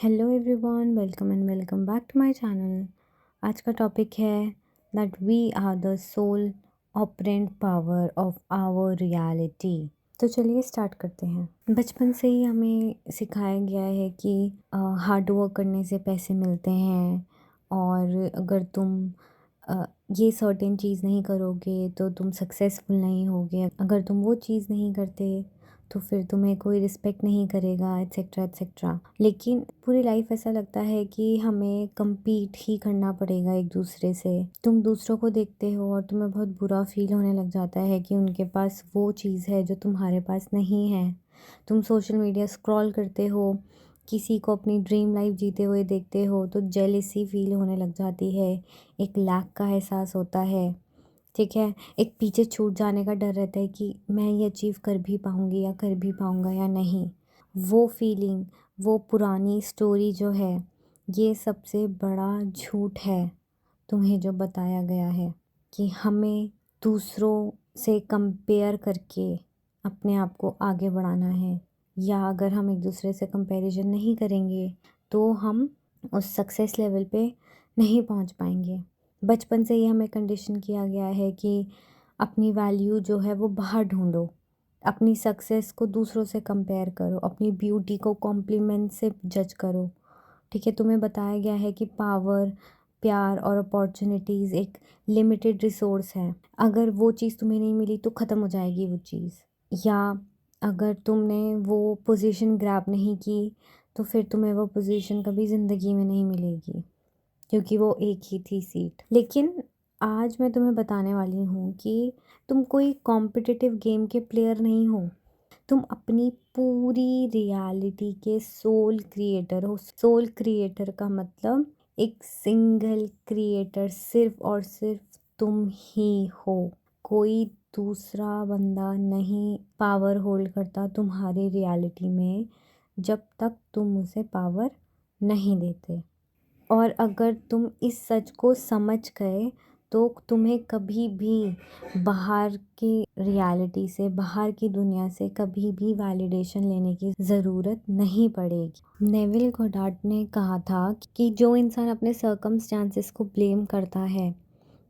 Hello everyone, welcome back to my channel. आज का topic है that we are the sole operant power of our reality. तो चलिए start करते हैं। बचपन से ही हमें सिखाया गया है कि हार्ड वर्क करने से पैसे मिलते हैं, और अगर तुम अ, ये सर्टेन चीज़ नहीं करोगे तो तुम सक्सेसफुल नहीं होगे। अगर तुम वो चीज़ नहीं करते तो फिर तुम्हें कोई रिस्पेक्ट नहीं करेगा, एट्सेट्रा एट्सेट्रा। लेकिन पूरी लाइफ ऐसा लगता है कि हमें compete ही करना पड़ेगा एक दूसरे से। तुम दूसरों को देखते हो और तुम्हें बहुत बुरा फील होने लग जाता है कि उनके पास वो चीज़ है जो तुम्हारे पास नहीं है। तुम सोशल मीडिया स्क्रॉल करते हो, किसी को अपनी ड्रीम लाइफ जीते हुए देखते हो तो जेलिसी फील होने लग जाती है, एक लैक का एहसास होता है। ठीक है, एक पीछे छूट जाने का डर रहता है कि मैं ये अचीव कर भी पाऊँगी या कर भी पाऊँगा या नहीं। वो फीलिंग, वो पुरानी स्टोरी जो है, ये सबसे बड़ा झूठ है तुम्हें जो बताया गया है कि हमें दूसरों से कंपेयर करके अपने आप को आगे बढ़ाना है, या अगर हम एक दूसरे से कंपैरिजन नहीं करेंगे तो हम उस सक्सेस लेवल पे नहीं पहुंच पाएंगे। बचपन से ही हमें कंडीशन किया गया है कि अपनी वैल्यू जो है वो बाहर ढूंढो, अपनी सक्सेस को दूसरों से कंपेयर करो, अपनी ब्यूटी को कॉम्प्लीमेंट से जज करो। ठीक है, तुम्हें बताया गया है कि पावर, प्यार और अपॉर्चुनिटीज़ एक लिमिटेड रिसोर्स है। अगर वो चीज़ तुम्हें नहीं मिली तो ख़त्म हो जाएगी वो चीज़, या अगर तुमने वो पोजीशन ग्रैब नहीं की तो फिर तुम्हें वो पोजीशन कभी ज़िंदगी में नहीं मिलेगी, क्योंकि वो एक ही थी सीट। लेकिन आज मैं तुम्हें बताने वाली हूँ कि तुम कोई कॉम्पिटिटिव गेम के प्लेयर नहीं हो। तुम अपनी पूरी रियलिटी के सोल क्रिएटर हो। सोल क्रिएटर का मतलब एक सिंगल क्रिएटर, सिर्फ और सिर्फ तुम ही हो। कोई दूसरा बंदा नहीं पावर होल्ड करता तुम्हारी रियलिटी में जब तक तुम उसे पावर नहीं देते। और अगर तुम इस सच को समझ गए तो तुम्हें कभी भी बाहर की रियलिटी से, बाहर की दुनिया से कभी भी वैलिडेशन लेने की ज़रूरत नहीं पड़ेगी। नेविल गॉडार्ड ने कहा था कि जो इंसान अपने सर्कमस्टांसेस को ब्लेम करता है,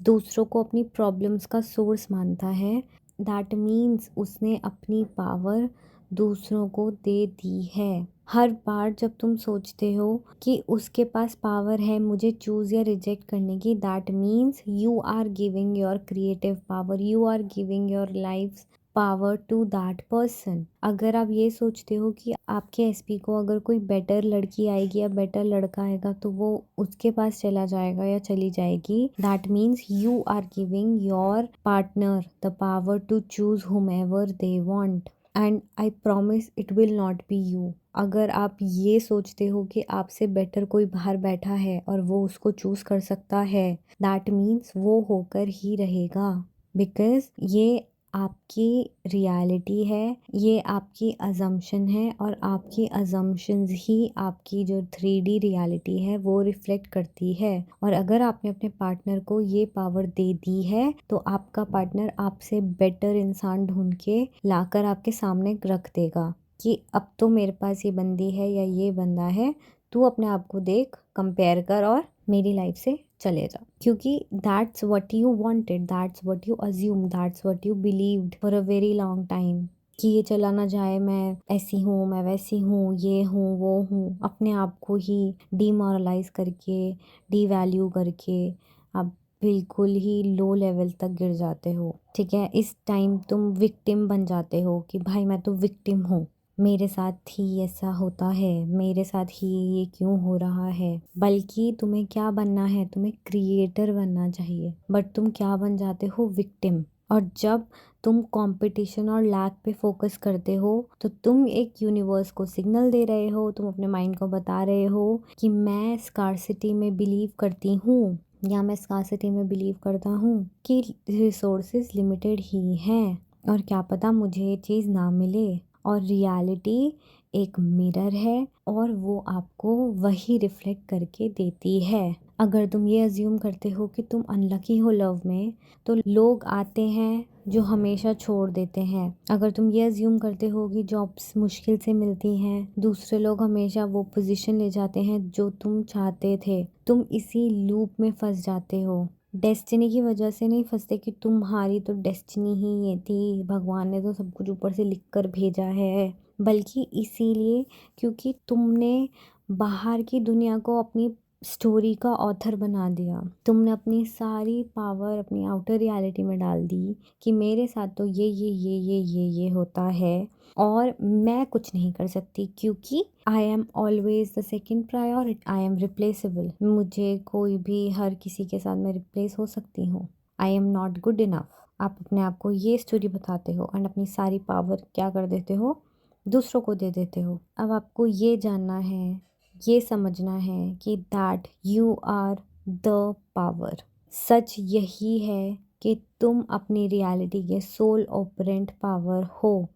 दूसरों को अपनी प्रॉब्लम्स का सोर्स मानता है, दैट मीन्स उसने अपनी पावर दूसरों को दे दी है। हर बार जब तुम सोचते हो कि उसके पास पावर है मुझे चूज़ या रिजेक्ट करने की, that means you are giving your creative power, you are giving your life power to that person. अगर आप ये सोचते हो कि आपके एसपी को अगर कोई बेटर लड़की आएगी या बेटर लड़का आएगा तो वो उसके पास चला जाएगा या चली जाएगी, that means you are giving your partner the power to choose whomever they want, and I promise it will not be you. अगर आप ये सोचते हो कि आपसे बेटर कोई बाहर बैठा है और वो उसको चूज कर सकता है, दैट मीन्स वो होकर ही रहेगा, बिकॉज ये आपकी रियलिटी है, ये आपकी अजम्पशन है, और आपकी अजम्पशंस ही आपकी जो 3D रियलिटी है वो रिफ्लेक्ट करती है। और अगर आपने अपने पार्टनर को ये पावर दे दी है तो आपका पार्टनर आपसे बेटर इंसान ढूंढ के लाकर आपके सामने रख देगा कि अब तो मेरे पास ये बंदी है या ये बंदा है, तू अपने आप को देख, कंपेयर कर और मेरी लाइफ से चले जा। क्योंकि that's what you wanted, that's what you assume, that's what you believed for a very long time, कि ये चला ना जाए, मैं ऐसी हूँ, मैं वैसी हूँ, ये हूँ वो हूँ। अपने आप को ही डीमोरलाइज करके, डीवैल्यू करके आप बिल्कुल ही लो लेवल तक गिर जाते हो। ठीक है, इस टाइम तुम विक्टिम बन जाते हो कि भाई मैं तो विक्टिम हूँ, मेरे साथ ही ऐसा होता है, मेरे साथ ही ये क्यों हो रहा है। बल्कि तुम्हें क्या बनना है, तुम्हें क्रिएटर बनना चाहिए, बट तुम क्या बन जाते हो, विक्टिम। और जब तुम कंपटीशन और लैक पे फोकस करते हो तो तुम एक यूनिवर्स को सिग्नल दे रहे हो, तुम अपने माइंड को बता रहे हो कि मैं स्कार्सिटी में बिलीव करती हूँ, या मैं स्कार्सिटी में बिलीव करता हूँ कि रिसोर्सेज लिमिटेड ही हैं और क्या पता मुझे ये चीज़ ना मिले। और रियलिटी एक मिरर है और वो आपको वही रिफ्लेक्ट करके देती है। अगर तुम ये अज्यूम करते हो कि तुम अनलकी हो लव में, तो लोग आते हैं जो हमेशा छोड़ देते हैं। अगर तुम ये अज्यूम करते हो कि जॉब्स मुश्किल से मिलती हैं, दूसरे लोग हमेशा वो पोजीशन ले जाते हैं जो तुम चाहते थे, तुम इसी लूप में फंस जाते हो। डेस्टिनी की वजह से नहीं फंसते कि तुम्हारी तो डेस्टिनी ही ये थी, भगवान ने तो सब कुछ ऊपर से लिख कर भेजा है, बल्कि इसीलिए क्योंकि तुमने बाहर की दुनिया को अपनी स्टोरी का ऑथर बना दिया। तुमने अपनी सारी पावर अपनी आउटर रियलिटी में डाल दी कि मेरे साथ तो ये होता है और मैं कुछ नहीं कर सकती क्योंकि आई am always the second priority, I am replaceable. मुझे कोई भी हर किसी के साथ मैं रिप्लेस हो सकती हूँ। I am not good enough. आप अपने आप को ये स्टोरी बताते हो एंड अपनी सारी पावर क्या कर देते हो, दूसरों को दे देते हो। अब आपको ये जानना है, ये समझना है कि that you are the power. सच यही है कि तुम अपनी रियलिटी के सोल ऑपरेंट पावर हो,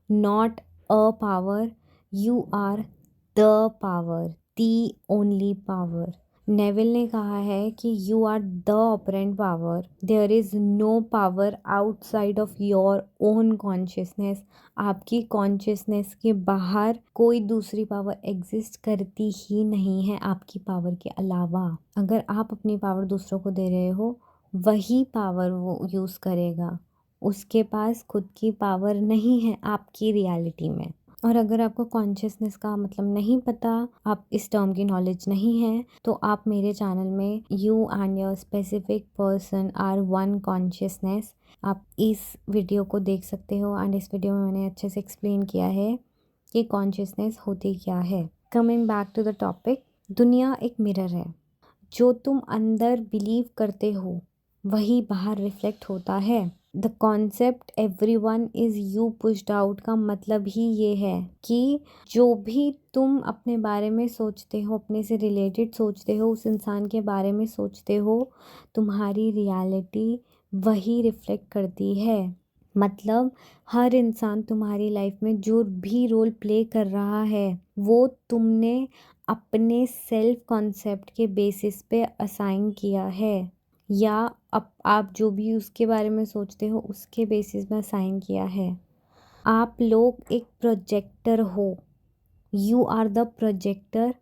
not a power, you are the power, the only power. Neville ने कहा है कि you are the operant power, there is no power outside of your own consciousness. आपकी कॉन्शियसनेस के बाहर कोई दूसरी पावर एग्जिस्ट करती ही नहीं है आपकी पावर के अलावा। अगर आप अपनी पावर दूसरों को दे रहे हो, वही पावर वो यूज़ करेगा। उसके पास खुद की पावर नहीं है आपकी रियलिटी में। और अगर आपको कॉन्शियसनेस का मतलब नहीं पता, आप इस टर्म की नॉलेज नहीं है, तो आप मेरे चैनल में you and your specific person are one consciousness, आप इस वीडियो को देख सकते हो। एंड इस वीडियो में मैंने अच्छे से एक्सप्लेन किया है कि कॉन्शियसनेस होती क्या है। Coming back to the topic, दुनिया एक मिरर है। जो तुम अंदर बिलीव करते हो वही बाहर रिफ्लेक्ट होता है। The concept every one is you pushed out का मतलब ही ये है कि जो भी तुम अपने बारे में सोचते हो, अपने से रिलेटेड सोचते हो, उस इंसान के बारे में सोचते हो, तुम्हारी रियलिटी वही रिफ्लेक्ट करती है। मतलब हर इंसान तुम्हारी लाइफ में जो भी रोल प्ले कर रहा है, वो तुमने अपने सेल्फ कॉन्सेप्ट के बेसिस पे असाइन किया है, या अब आप जो भी उसके बारे में सोचते हो उसके बेसिस में असाइन किया है। आप लोग एक प्रोजेक्टर हो, यू आर द प्रोजेक्टर।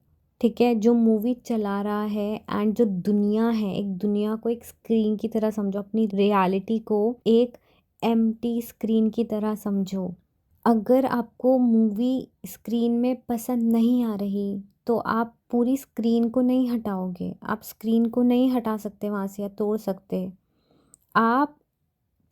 ठीक है, जो मूवी चला रहा है एंड जो दुनिया है, एक दुनिया को एक स्क्रीन की तरह समझो, अपनी रियलिटी को एक एम्प्टी स्क्रीन की तरह समझो। अगर आपको मूवी स्क्रीन में पसंद नहीं आ रही, तो आप पूरी स्क्रीन को नहीं हटाओगे, आप स्क्रीन को नहीं हटा सकते वहाँ से या तोड़ सकते। आप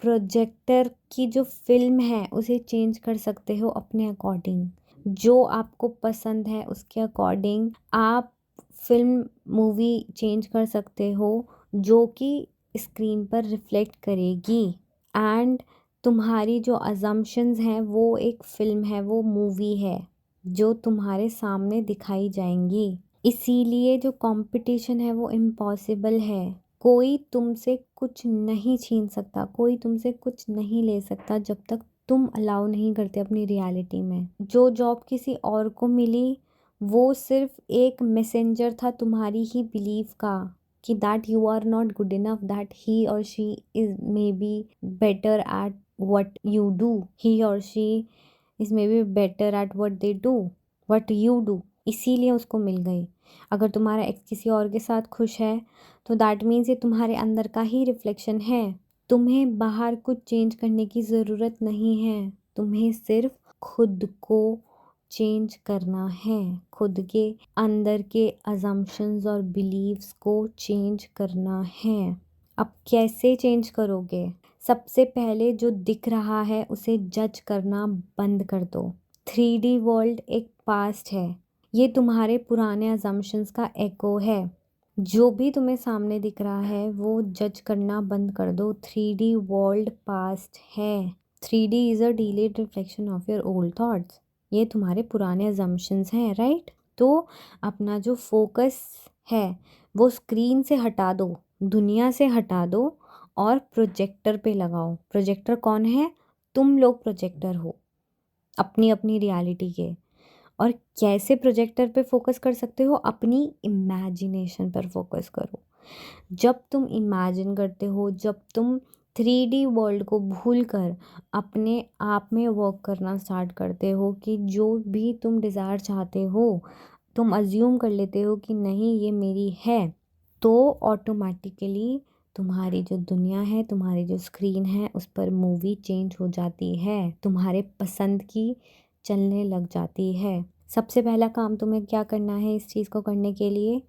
प्रोजेक्टर की जो फिल्म है उसे चेंज कर सकते हो अपने अकॉर्डिंग। जो आपको पसंद है उसके अकॉर्डिंग आप फिल्म मूवी चेंज कर सकते हो, जो कि स्क्रीन पर रिफ्लेक्ट करेगी। एंड तुम्हारी जो अजम्पशंस हैं वो एक फ़िल्म है, वो मूवी है जो तुम्हारे सामने दिखाई जाएंगी। इसीलिए जो कंपटीशन है वो इम्पॉसिबल है। कोई तुमसे कुछ नहीं छीन सकता, कोई तुमसे कुछ नहीं ले सकता जब तक तुम अलाउ नहीं करते अपनी रियलिटी में। जो जॉब किसी और को मिली वो सिर्फ एक मैसेंजर था तुम्हारी ही बिलीफ का कि that you are not good enough, that he और she is maybe better at what you do, he or she is maybe better at what they do, what you do, इसीलिए उसको मिल गई। अगर तुम्हारा x किसी और के साथ खुश है तो दैट मीन्स ये तुम्हारे अंदर का ही रिफ्लेक्शन है। तुम्हें बाहर कुछ चेंज करने की ज़रूरत नहीं है, तुम्हें सिर्फ खुद को चेंज करना है, खुद के अंदर के अजम्पशंस और बिलीव्स को चेंज करना है। अब कैसे चेंज करोगे? सबसे पहले जो दिख रहा है उसे जज करना बंद कर दो। 3D वर्ल्ड एक पास्ट है, ये तुम्हारे पुराने अजम्पशंस का एको है। जो भी तुम्हें सामने दिख रहा है वो जज करना बंद कर दो। 3D वर्ल्ड पास्ट है। 3D is a delayed reflection of your old thoughts. ये तुम्हारे पुराने अजम्पशंस हैं, राइट? तो अपना जो फोकस है वो स्क्रीन से हटा दो, दुनिया से हटा दो और प्रोजेक्टर पे लगाओ। प्रोजेक्टर कौन है? तुम लोग प्रोजेक्टर हो अपनी अपनी रियलिटी के। और कैसे प्रोजेक्टर पे फोकस कर सकते हो? अपनी इमेजिनेशन पर फोकस करो। जब तुम इमेजिन करते हो, जब तुम 3D वर्ल्ड को भूलकर अपने आप में वर्क करना स्टार्ट करते हो कि जो भी तुम डिज़ायर चाहते हो, तुम अज़्यूम कर लेते हो कि नहीं ये मेरी है, तो ऑटोमेटिकली तुम्हारी जो दुनिया है, तुम्हारी जो स्क्रीन है, उस पर मूवी चेंज हो जाती है, तुम्हारे पसंद की चलने लग जाती है। सबसे पहला काम तुम्हें क्या करना है इस चीज़ को करने के लिए?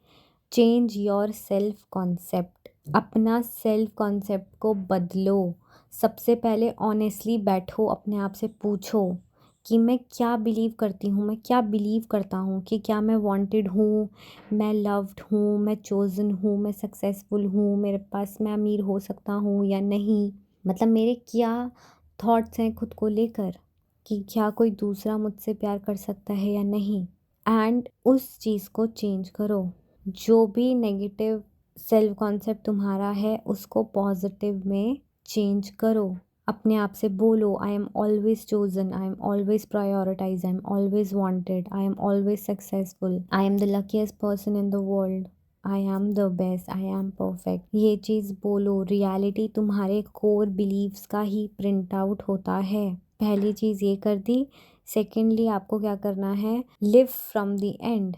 Change your self concept. अपना सेल्फ कॉन्सेप्ट को बदलो। सबसे पहले ऑनेस्टली बैठो, अपने आप से पूछो कि मैं क्या बिलीव करती हूँ, मैं क्या बिलीव करता हूँ कि क्या मैं वांटेड हूँ, मैं लव्ड हूँ, मैं चोज़न हूँ, मैं सक्सेसफुल हूँ, मेरे पास मैं अमीर हो सकता हूँ या नहीं। मतलब मेरे क्या थॉट्स हैं खुद को लेकर कि क्या कोई दूसरा मुझसे प्यार कर सकता है या नहीं। एंड उस चीज़ को चेंज करो। जो भी नेगेटिव सेल्फ कॉन्सेप्ट तुम्हारा है उसको पॉजिटिव में चेंज करो। अपने आप से बोलो, I am always chosen, I am always prioritize, I am always wanted, I am always successful, I am the luckiest person in the world, I am the best, I am perfect. ये चीज़ बोलो। Reality तुम्हारे core beliefs का ही print out होता है। पहली चीज़ ये कर दी। सेकेंडली आपको क्या करना है? Live from the end.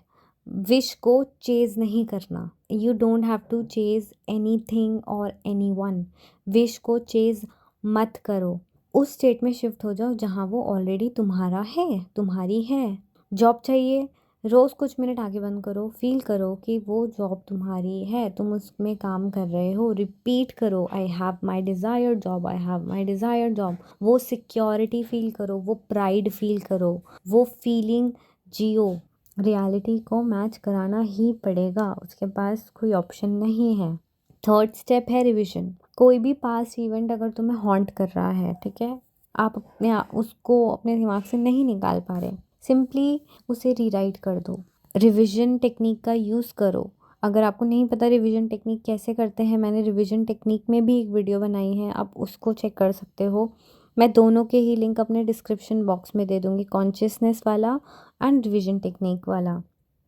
Wish को चेज़ नहीं करना। You don't have to chase anything और एनी वन। विश को चेज़ मत करो। उस स्टेट में शिफ्ट हो जाओ जहाँ वो ऑलरेडी तुम्हारा है, तुम्हारी है। जॉब चाहिए, रोज़ कुछ मिनट आगे बंद करो, फील करो कि वो जॉब तुम्हारी है, तुम उसमें काम कर रहे हो। रिपीट करो, I have my desired job, I have my desired job. वो सिक्योरिटी फील करो, वो प्राइड फील करो, वो फीलिंग जियो। रियलिटी को मैच कराना ही पड़ेगा, उसके पास कोई ऑप्शन नहीं है। थर्ड स्टेप है रिविजन। कोई भी पास्ट इवेंट अगर तुम्हें हॉन्ट कर रहा है, ठीक है, आप उसको अपने दिमाग से नहीं निकाल पा रहे, सिंपली उसे रीराइट कर दो। रिविजन टेक्निक का यूज़ करो। अगर आपको नहीं पता रिविजन टेक्निक कैसे करते हैं, मैंने रिविजन टेक्निक में भी एक वीडियो बनाई है, आप उसको चेक कर सकते हो। मैं दोनों के ही लिंक अपने डिस्क्रिप्शन बॉक्स में दे दूँगी, कॉन्शियसनेस वाला एंड रिविजन टेक्निक वाला,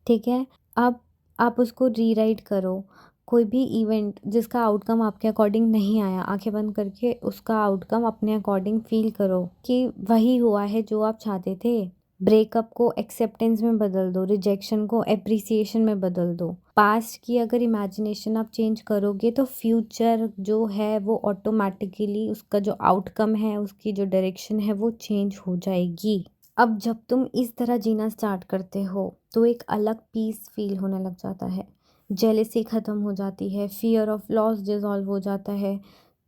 ठीक है। अब आप उसको रीराइट करो। कोई भी इवेंट जिसका आउटकम आपके अकॉर्डिंग नहीं आया, आंखें बंद करके उसका आउटकम अपने अकॉर्डिंग फील करो कि वही हुआ है जो आप चाहते थे। ब्रेकअप को एक्सेप्टेंस में बदल दो, रिजेक्शन को एप्रिसिएशन में बदल दो। पास्ट की अगर इमेजिनेशन आप चेंज करोगे तो फ्यूचर जो है वो ऑटोमेटिकली उसका जो आउटकम है, उसकी जो डायरेक्शन है वो चेंज हो जाएगी। अब जब तुम इस तरह जीना स्टार्ट करते हो तो एक अलग पीस फील होने लग जाता है। जेलेसी ख़त्म हो जाती है, फियर ऑफ लॉस डिज़ॉल्व हो जाता है।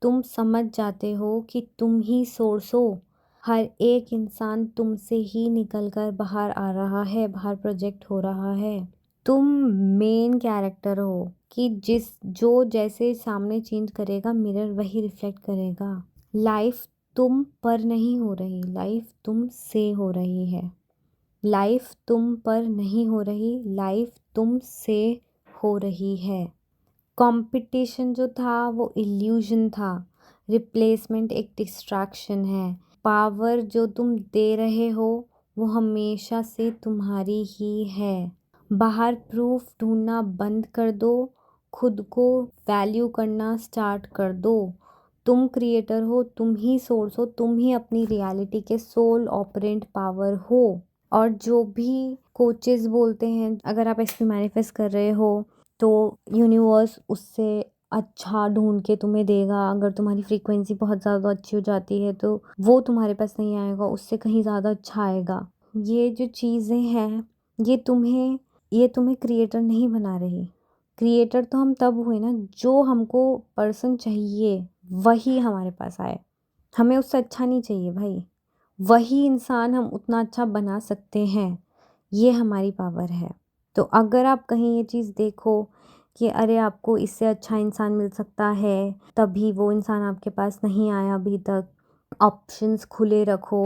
तुम समझ जाते हो कि तुम ही सोर्स हो। हर एक इंसान तुमसे ही निकल कर बाहर आ रहा है, बाहर प्रोजेक्ट हो रहा है। तुम मेन कैरेक्टर हो कि जो जैसे सामने चेंज करेगा, मिरर वही रिफ्लेक्ट करेगा। लाइफ तुम पर नहीं हो रही, लाइफ तुम से हो रही है। लाइफ तुम पर नहीं हो रही, लाइफ तुम से हो रही है। कंपटीशन जो था वो इल्यूजन था, रिप्लेसमेंट एक डिस्ट्रैक्शन है। पावर जो तुम दे रहे हो वो हमेशा से तुम्हारी ही है। बाहर प्रूफ ढूंढना बंद कर दो, खुद को वैल्यू करना स्टार्ट कर दो। तुम क्रिएटर हो, तुम ही सोर्स हो, तुम ही अपनी रियलिटी के सोल ऑपरेंट पावर हो। और जो भी कोचेस बोलते हैं, अगर आप ऐसे मैनिफेस्ट कर रहे हो तो यूनिवर्स उससे अच्छा ढूंढ के तुम्हें देगा। अगर तुम्हारी फ्रीक्वेंसी बहुत ज़्यादा अच्छी हो जाती है तो वो तुम्हारे पास नहीं आएगा, उससे कहीं ज़्यादा अच्छा आएगा। ये जो चीज़ें हैं ये तुम्हें क्रिएटर नहीं बना रही। क्रिएटर तो हम तब हुए ना जो हमको पर्सन चाहिए वही हमारे पास आए। हमें उससे अच्छा नहीं चाहिए भाई, वही इंसान हम उतना अच्छा बना सकते हैं। ये हमारी पावर है। तो अगर आप कहीं ये चीज़ देखो कि अरे आपको इससे अच्छा इंसान मिल सकता है, तभी वो इंसान आपके पास नहीं आया अभी तक, ऑप्शंस खुले रखो।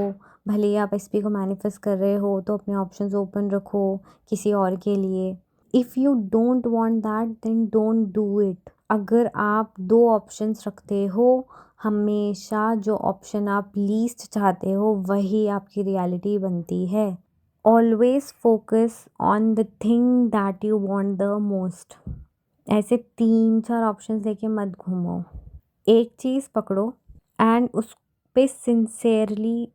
भले ही आप एसपी को मैनिफेस्ट कर रहे हो तो अपने ऑप्शंस ओपन रखो किसी और के लिए। If you don't want that then don't do it. अगर आप दो ऑप्शंस रखते हो, हमेशा जो ऑप्शन आप लीस्ट चाहते हो वही आपकी रियलिटी बनती है। Always focus on the thing that you want the most. ऐसे 3-4 ऑप्शंस लेके मत घूमो। एक चीज़ पकड़ो एंड उस पे सिंसियरली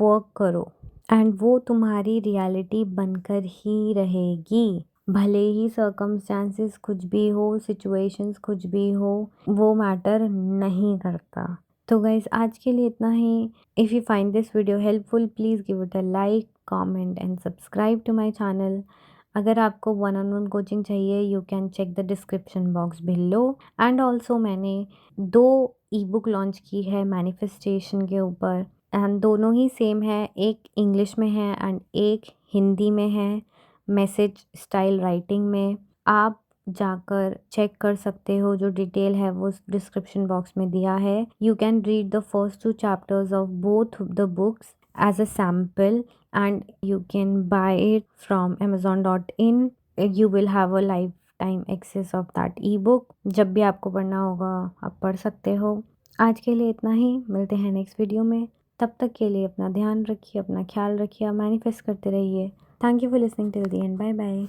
वर्क करो एंड वो तुम्हारी रियलिटी बनकर ही रहेगी। भले ही सर्कमस्टांसेस कुछ भी हो, सिचुएशंस कुछ भी हो, वो मैटर नहीं करता। तो गाइज आज के लिए इतना ही। If you find this video helpful please give it a like, comment and subscribe to my channel. अगर आपको वन ऑन वन कोचिंग चाहिए you can check the description box below. And also मैंने 2 ई book launch की है manifestation के ऊपर and दोनों ही same है। एक इंग्लिश में है एंड एक हिंदी में है, मैसेज स्टाइल राइटिंग में। आप जाकर चेक कर सकते हो, जो डिटेल है वो डिस्क्रिप्शन बॉक्स में दिया है। You can read the first 2 chapters of both the books as a sample and you can buy it from amazon.in. You will have a lifetime access of that ebook. जब भी आपको पढ़ना होगा आप पढ़ सकते हो। आज के लिए इतना ही, मिलते हैं नेक्स्ट वीडियो में। तब तक के लिए अपना ध्यान रखिए, अपना ख्याल रखिए, मैनिफेस्ट करते रहिए। Thank you for listening till the end. Bye bye.